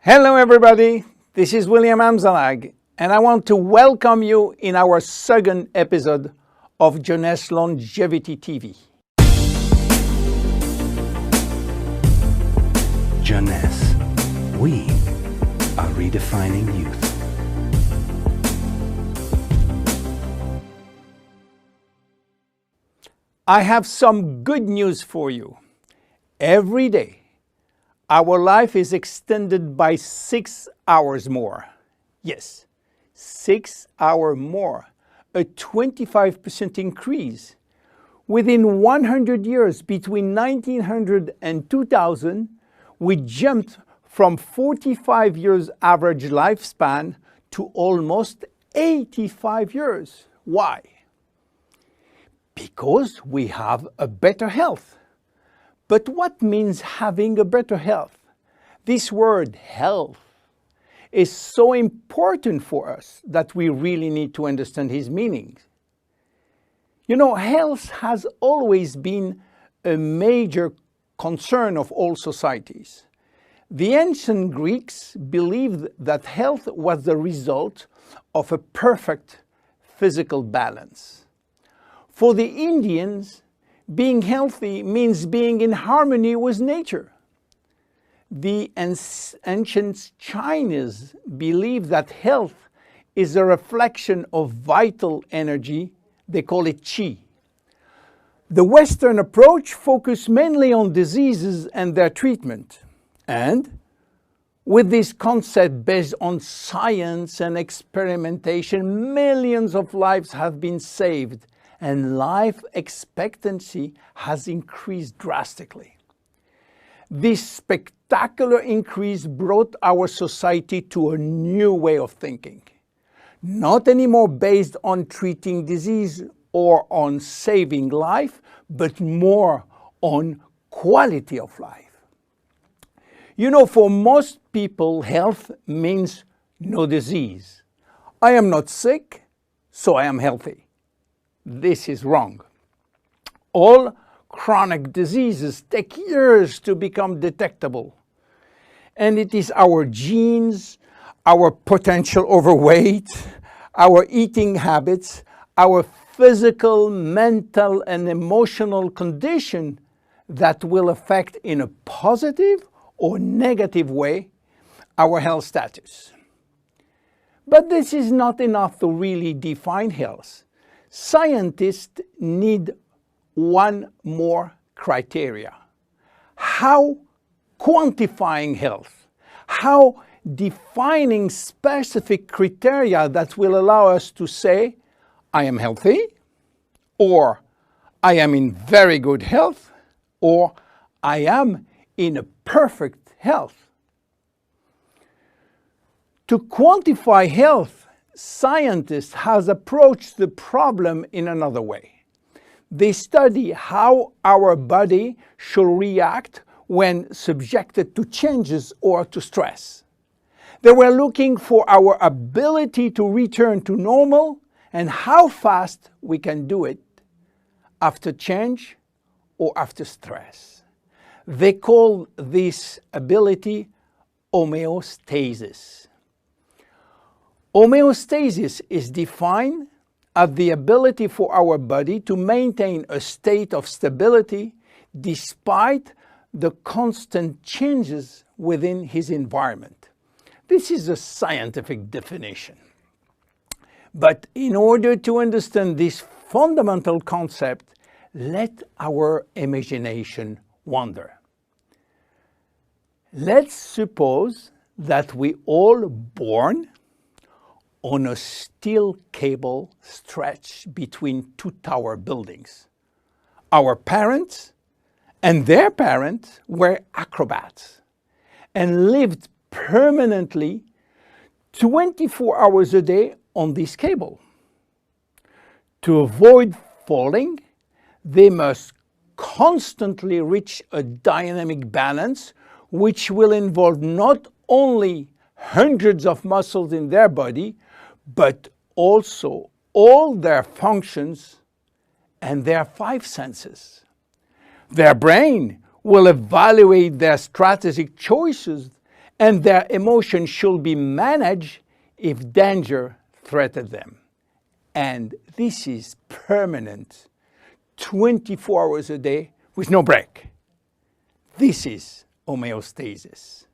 Hello everybody, this is William Amzalag, and I want to welcome you in our second episode of Jeunesse Longevity TV. Jeunesse, we are redefining youth. I have some good news for you. Every day, our life is extended by 6 hours more. Yes, 6 hours more, a 25% increase. Within 100 years, between 1900 and 2000, we jumped from 45 years average lifespan to almost 85 years. Why? Because we have a better health. But what means having a better health? This word health is so important for us that we really need to understand his meaning. You know, health has always been a major concern of all societies. The ancient Greeks believed that health was the result of a perfect physical balance. For the Indians, being healthy means being in harmony with nature. The ancient Chinese believe that health is a reflection of vital energy. They call it qi. The Western approach focuses mainly on diseases and their treatment. And with this concept based on science and experimentation, millions of lives have been saved and life expectancy has increased drastically. This spectacular increase brought our society to a new way of thinking, not anymore based on treating disease or on saving life, but more on quality of life. You know, for most people, health means no disease. I am not sick, so I am healthy. This is wrong. All chronic diseases take years to become detectable. And it is our genes, our potential overweight, our eating habits, our physical, mental, and emotional condition that will affect in a positive or negative way our health status. But this is not enough to really define health. Scientists need one more criteria. How quantifying health, how defining specific criteria that will allow us to say, I am healthy, or I am in very good health, or I am in a perfect health. To quantify health, scientists have approached the problem in another way. They study how our body should react when subjected to changes or to stress. They were looking for our ability to return to normal and how fast we can do it after change or after stress. They call this ability homeostasis. Homeostasis is defined as the ability for our body to maintain a state of stability despite the constant changes within his environment. This is a scientific definition. But in order to understand this fundamental concept, let our imagination wander. Let's suppose that we all born on a steel cable stretched between two tower buildings. Our parents and their parents were acrobats and lived permanently 24 hours a day on this cable. To avoid falling, they must constantly reach a dynamic balance, which will involve not only hundreds of muscles in their body, but also all their functions and their 5 senses. Their brain will evaluate their strategic choices and their emotions should be managed if danger threatens them. And this is permanent, 24 hours a day with no break. This is homeostasis.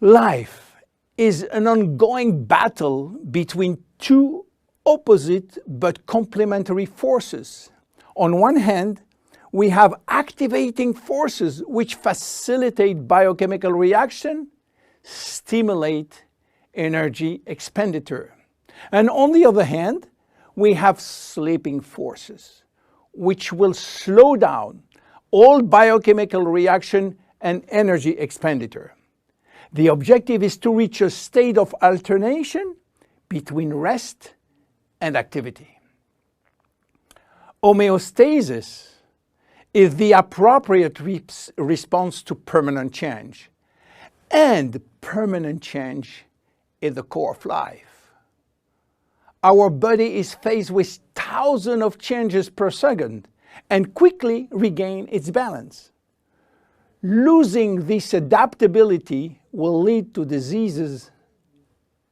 Life is an ongoing battle between two opposite but complementary forces. On one hand, we have activating forces which facilitate biochemical reaction, stimulate energy expenditure. And on the other hand, we have sleeping forces which will slow down all biochemical reaction and energy expenditure. The objective is to reach a state of alternation between rest and activity. Homeostasis is the appropriate response to permanent change. And permanent change is the core of life. Our body is faced with thousands of changes per second and quickly regain its balance. Losing this adaptability will lead to diseases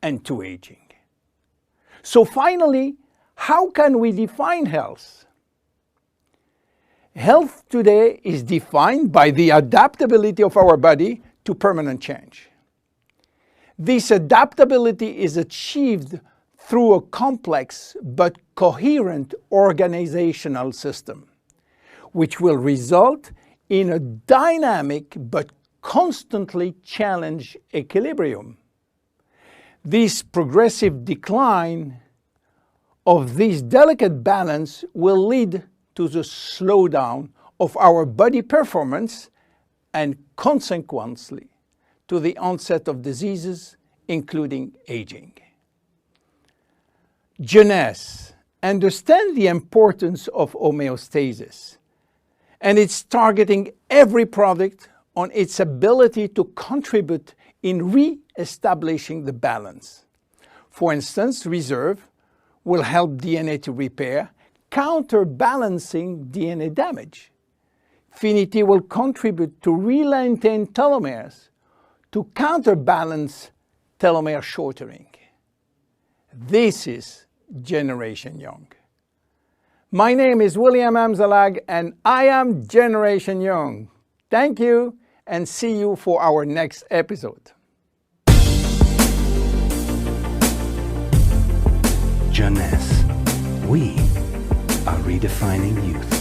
and to aging. So finally, how can we define health? Health today is defined by the adaptability of our body to permanent change. This adaptability is achieved through a complex but coherent organizational system, which will result in a dynamic but constantly challenged equilibrium. This progressive decline of this delicate balance will lead to the slowdown of our body performance and consequently to the onset of diseases, including aging. Jeunesse understands the importance of homeostasis, and it's targeting every product on its ability to contribute in re-establishing the balance. For instance, Reserve will help DNA to repair, counterbalancing DNA damage. Finity will contribute to re-lengthen telomeres to counterbalance telomere shortening. This is Generation Young. My name is William Amzalag and I am Generation Young. Thank you and see you for our next episode. Jeunesse. We are redefining youth.